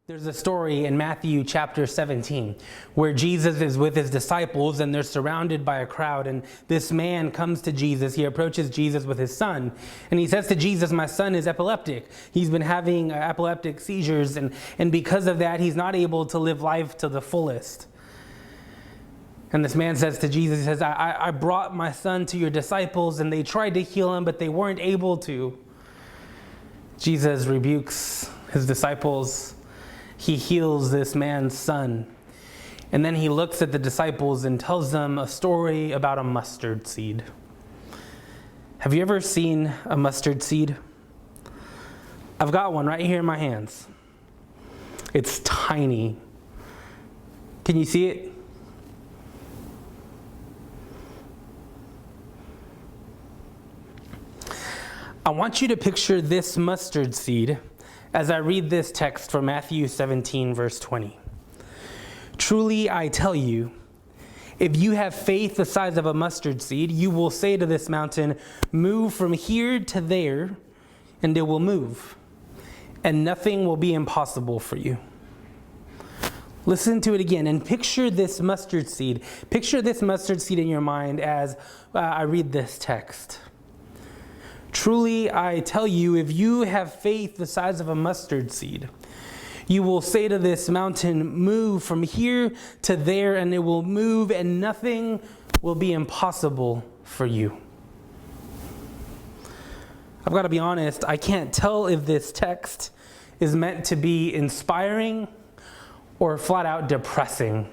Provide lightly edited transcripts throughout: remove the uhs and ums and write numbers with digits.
There's a story in Matthew chapter 17 where Jesus is with his disciples and they're surrounded by a crowd, and this man comes to Jesus. He approaches Jesus with his son and he says to Jesus, "My son is epileptic. He's been having epileptic seizures, and because of that he's not able to live life to the fullest." And this man says to Jesus, he says, I brought my son to your disciples and they tried to heal him, but they weren't able to. Jesus rebukes his disciples. He heals this man's son. And then he looks at the disciples and tells them a story about a mustard seed. Have you ever seen a mustard seed? I've got one right here in my hands. It's tiny. Can you see it? I want you to picture this mustard seed as I read this text from Matthew 17, verse 20. "Truly I tell you, if you have faith the size of a mustard seed, you will say to this mountain, 'Move from here to there,' and it will move, and nothing will be impossible for you." Listen to it again and picture this mustard seed. Picture this mustard seed in your mind as I read this text. "Truly, I tell you, if you have faith the size of a mustard seed, you will say to this mountain, 'Move from here to there,' and it will move, and nothing will be impossible for you." I've got to be honest, I can't tell if this text is meant to be inspiring or flat out depressing.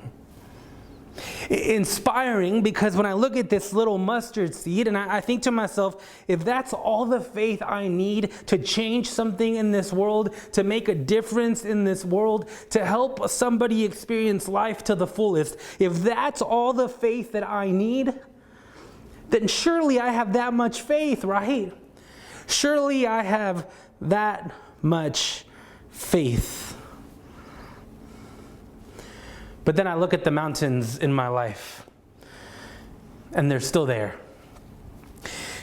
Inspiring because when I look at this little mustard seed and I think to myself, if that's all the faith I need to change something in this world, to make a difference in this world, to help somebody experience life to the fullest, if that's all the faith that I need, then surely I have that much faith, right? Surely I have that much faith. But then I look at the mountains in my life, and they're still there.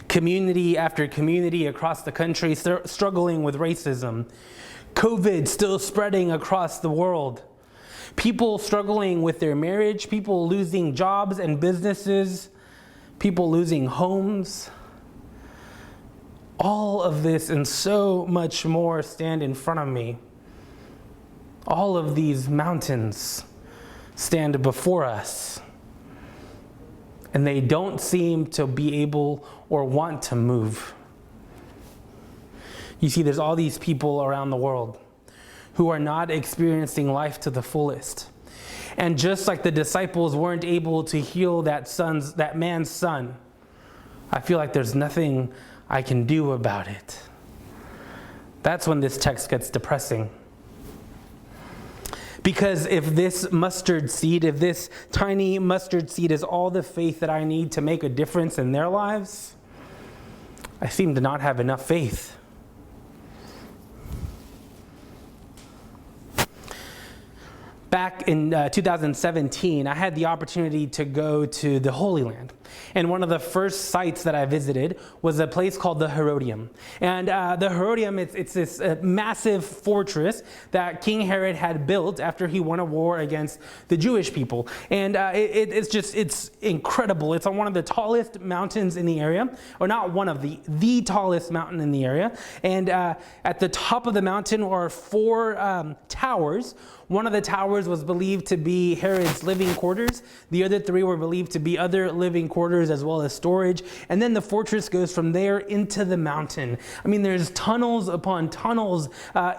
Community after community across the country struggling with racism. COVID still spreading across the world. People struggling with their marriage, people losing jobs and businesses, people losing homes. All of this and so much more stand in front of me. All of these mountains stand before us, and they don't seem to be able or want to move. You see, there's all these people around the world who are not experiencing life to the fullest. And just like the disciples weren't able to heal that man's son, I feel like there's nothing I can do about it. That's when this text gets depressing. Because if this tiny mustard seed is all the faith that I need to make a difference in their lives, I seem to not have enough faith. Back in 2017, I had the opportunity to go to the Holy Land. And one of the first sites that I visited was a place called the Herodium. And the Herodium, it's this massive fortress that King Herod had built after he won a war against the Jewish people. And it's incredible. It's on one of the tallest mountains in the area, or not one of the tallest mountain in the area. And at the top of the mountain are four towers. One of the towers was believed to be Herod's living quarters. The other three were believed to be other living quarters as well as storage. And then the fortress goes from there into the mountain. I mean, there's tunnels upon tunnels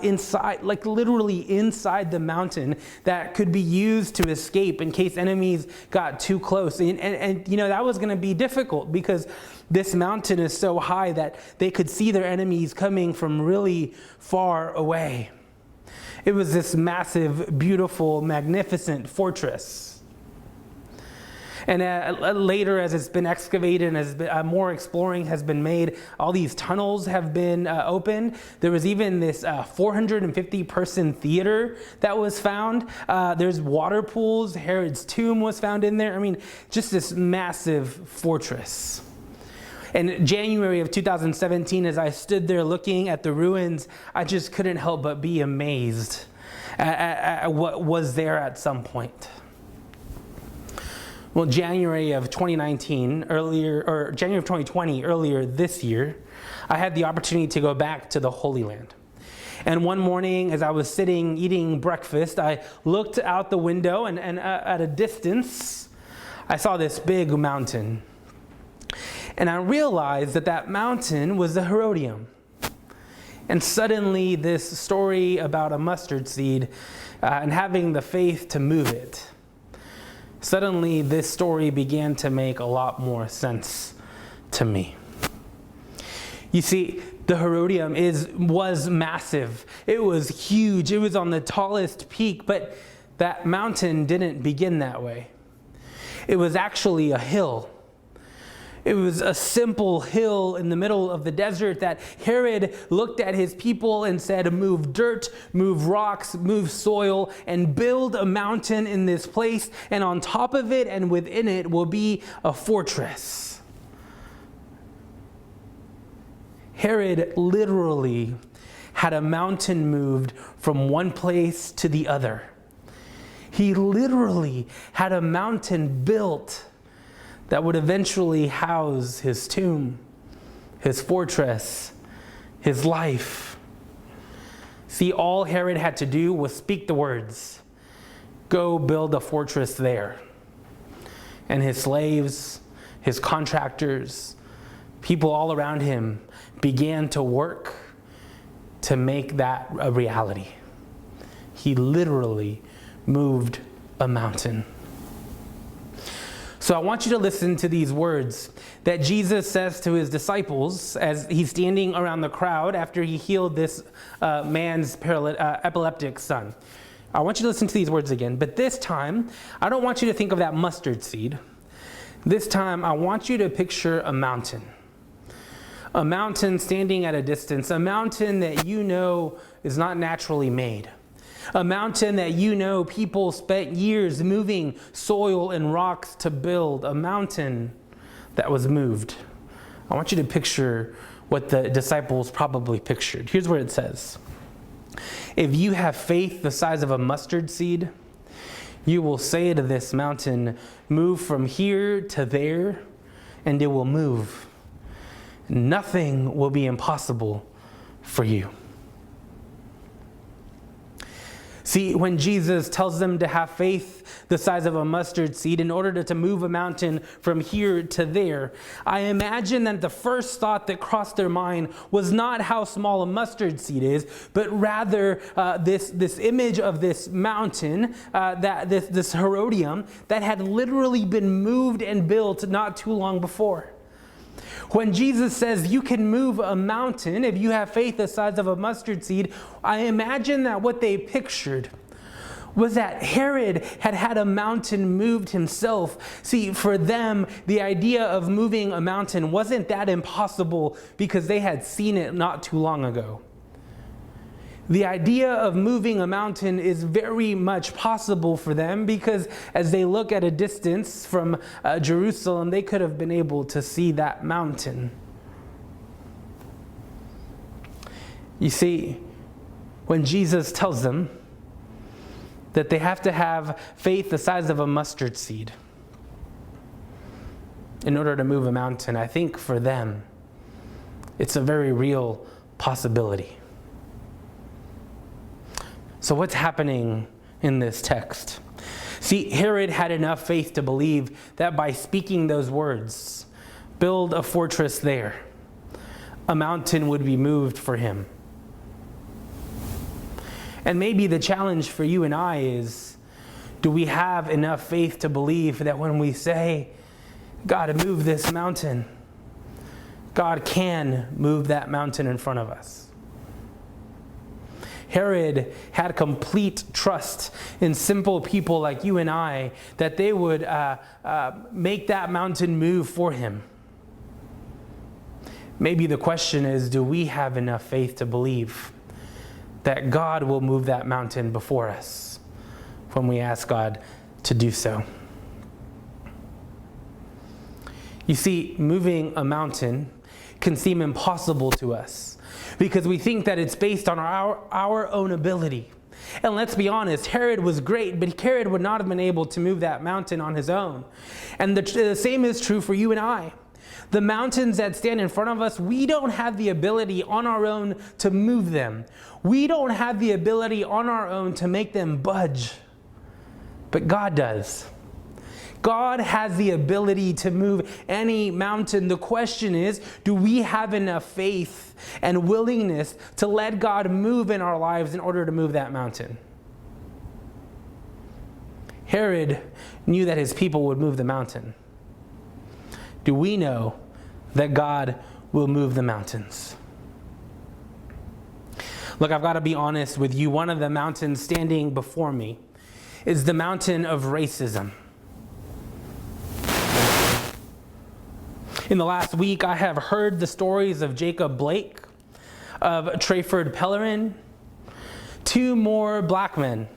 inside, like literally inside the mountain, that could be used to escape in case enemies got too close. And you know, that was going to be difficult because this mountain is so high that they could see their enemies coming from really far away. It was this massive, beautiful, magnificent fortress. And later, as it's been excavated and as more exploring has been made, all these tunnels have been opened. There was even this 450-person theater that was found. There's water pools. Herod's tomb was found in there. I mean, just this massive fortress. In January of 2017, as I stood there looking at the ruins, I just couldn't help but be amazed what was there at some point. Well, January of 2020, earlier this year, I had the opportunity to go back to the Holy Land. And one morning, as I was sitting eating breakfast, I looked out the window, and at a distance, I saw this big mountain. And I realized that mountain was the Herodium. And suddenly, this story about a mustard seed and having the faith to move it, suddenly this story began to make a lot more sense to me. You see, the Herodium was massive. It was huge. It was on the tallest peak, but that mountain didn't begin that way. It was actually a hill. It was a simple hill in the middle of the desert that Herod looked at his people and said, move dirt, move rocks, move soil, and build a mountain in this place. And on top of it and within it will be a fortress. Herod literally had a mountain moved from one place to the other. He literally had a mountain built that would eventually house his tomb, his fortress, his life. See, all Herod had to do was speak the words, go build a fortress there. And his slaves, his contractors, people all around him began to work to make that a reality. He literally moved a mountain. So I want you to listen to these words that Jesus says to his disciples as he's standing around the crowd after he healed this man's epileptic son. I want you to listen to these words again, but this time, I don't want you to think of that mustard seed. This time, I want you to picture a mountain. A mountain standing at a distance, a mountain that you know is not naturally made. A mountain that you know people spent years moving soil and rocks to build. A mountain that was moved. I want you to picture what the disciples probably pictured. Here's what it says. If you have faith the size of a mustard seed, you will say to this mountain, move from here to there, and it will move. Nothing will be impossible for you. See, when Jesus tells them to have faith the size of a mustard seed in order to move a mountain from here to there, I imagine that the first thought that crossed their mind was not how small a mustard seed is, but rather this image of this mountain, this Herodium, that had literally been moved and built not too long before. When Jesus says you can move a mountain if you have faith the size of a mustard seed, I imagine that what they pictured was that Herod had a mountain moved himself. See, for them, the idea of moving a mountain wasn't that impossible because they had seen it not too long ago. The idea of moving a mountain is very much possible for them because as they look at a distance from Jerusalem, they could have been able to see that mountain. You see, when Jesus tells them that they have to have faith the size of a mustard seed in order to move a mountain, I think for them, it's a very real possibility. So what's happening in this text? See, Herod had enough faith to believe that by speaking those words, build a fortress there, a mountain would be moved for him. And maybe the challenge for you and I is, do we have enough faith to believe that when we say, God, move this mountain, God can move that mountain in front of us? Herod had complete trust in simple people like you and I that they would make that mountain move for him. Maybe the question is, do we have enough faith to believe that God will move that mountain before us when we ask God to do so? You see, moving a mountain can seem impossible to us because we think that it's based on our own ability. And let's be honest, Herod was great, but Herod would not have been able to move that mountain on his own. And the same is true for you and I. The mountains that stand in front of us, we don't have the ability on our own to move them. We don't have the ability on our own to make them budge. But God does. God has the ability to move any mountain. The question is, do we have enough faith and willingness to let God move in our lives in order to move that mountain? Herod knew that his people would move the mountain. Do we know that God will move the mountains? Look, I've got to be honest with you. One of the mountains standing before me is the mountain of racism. In the last week, I have heard the stories of Jacob Blake, of Trayford Pellerin, 2 more black men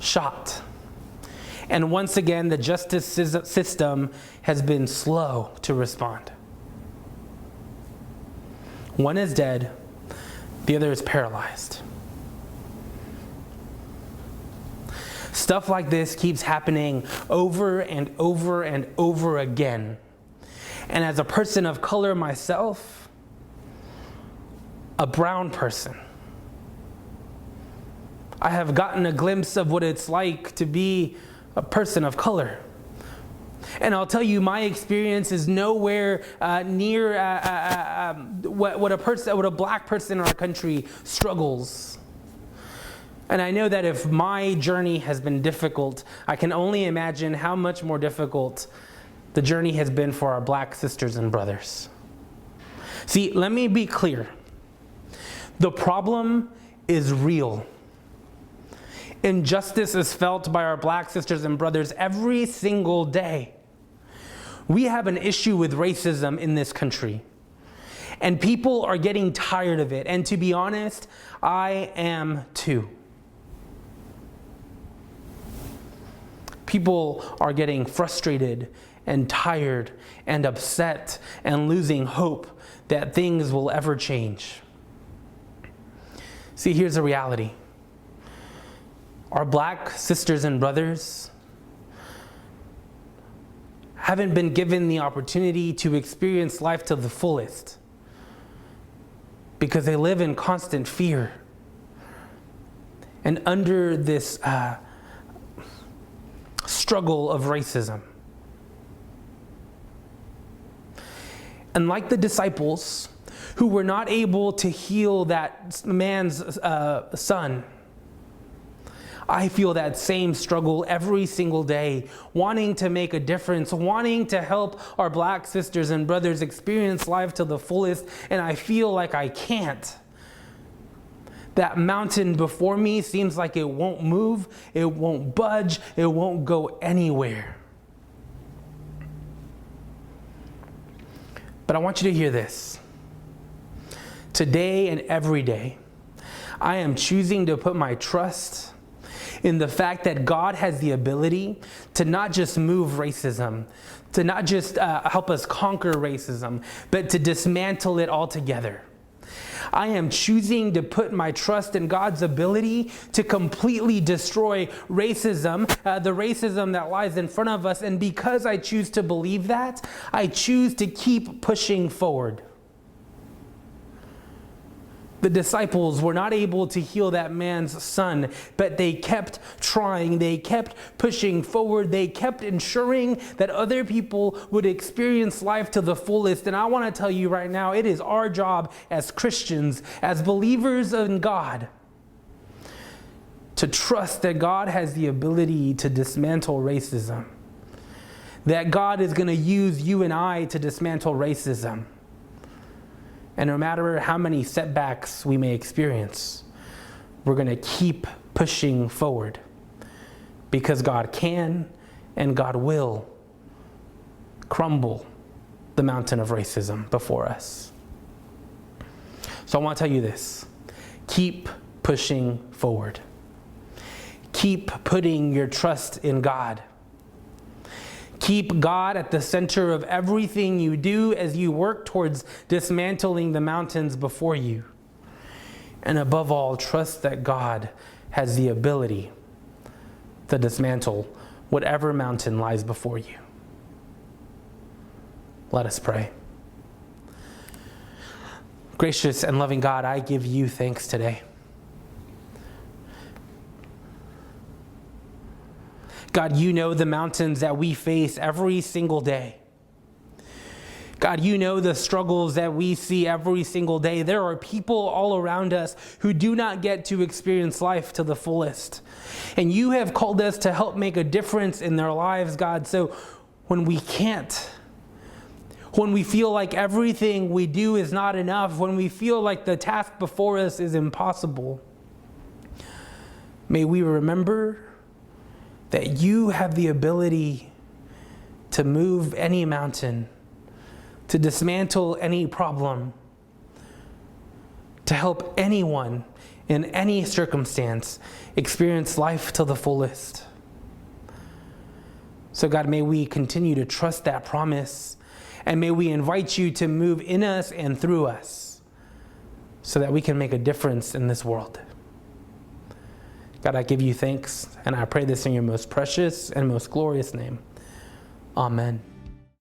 shot. And once again, the justice system has been slow to respond. One is dead, the other is paralyzed. Stuff like this keeps happening over and over and over again. And as a person of color myself, a brown person, I have gotten a glimpse of what it's like to be a person of color. And I'll tell you, my experience is nowhere near what a black person in our country struggles. And I know that if my journey has been difficult, I can only imagine how much more difficult the journey has been for our black sisters and brothers. See, let me be clear. The problem is real. Injustice is felt by our black sisters and brothers every single day. We have an issue with racism in this country. And people are getting tired of it. And to be honest, I am too. People are getting frustrated and tired and upset and losing hope that things will ever change. See, here's the reality. Our black sisters and brothers haven't been given the opportunity to experience life to the fullest because they live in constant fear and under this struggle of racism. And like the disciples who were not able to heal that man's son, I feel that same struggle every single day, wanting to make a difference, wanting to help our black sisters and brothers experience life to the fullest, and I feel like I can't. That mountain before me seems like it won't move, it won't budge, it won't go anywhere. But I want you to hear this. Today and every day, I am choosing to put my trust in the fact that God has the ability to not just move racism, to not just help us conquer racism, but to dismantle it altogether. I am choosing to put my trust in God's ability to completely destroy racism, the racism that lies in front of us. And because I choose to believe that, I choose to keep pushing forward. The disciples were not able to heal that man's son, but they kept trying. They kept pushing forward. They kept ensuring that other people would experience life to the fullest. And I want to tell you right now, it is our job as Christians, as believers in God, to trust that God has the ability to dismantle racism. That God is going to use you and I to dismantle racism. And no matter how many setbacks we may experience, we're going to keep pushing forward because God can and God will crumble the mountain of racism before us. So I want to tell you this. Keep pushing forward. Keep putting your trust in God. Keep God at the center of everything you do as you work towards dismantling the mountains before you. And above all, trust that God has the ability to dismantle whatever mountain lies before you. Let us pray. Gracious and loving God, I give you thanks today. God, you know the mountains that we face every single day. God, you know the struggles that we see every single day. There are people all around us who do not get to experience life to the fullest. And you have called us to help make a difference in their lives, God. So when we can't, when we feel like everything we do is not enough, when we feel like the task before us is impossible, may we remember that you have the ability to move any mountain, to dismantle any problem, to help anyone in any circumstance experience life to the fullest. So God, may we continue to trust that promise, and may we invite you to move in us and through us so that we can make a difference in this world. God, I give you thanks, and I pray this in your most precious and most glorious name. Amen.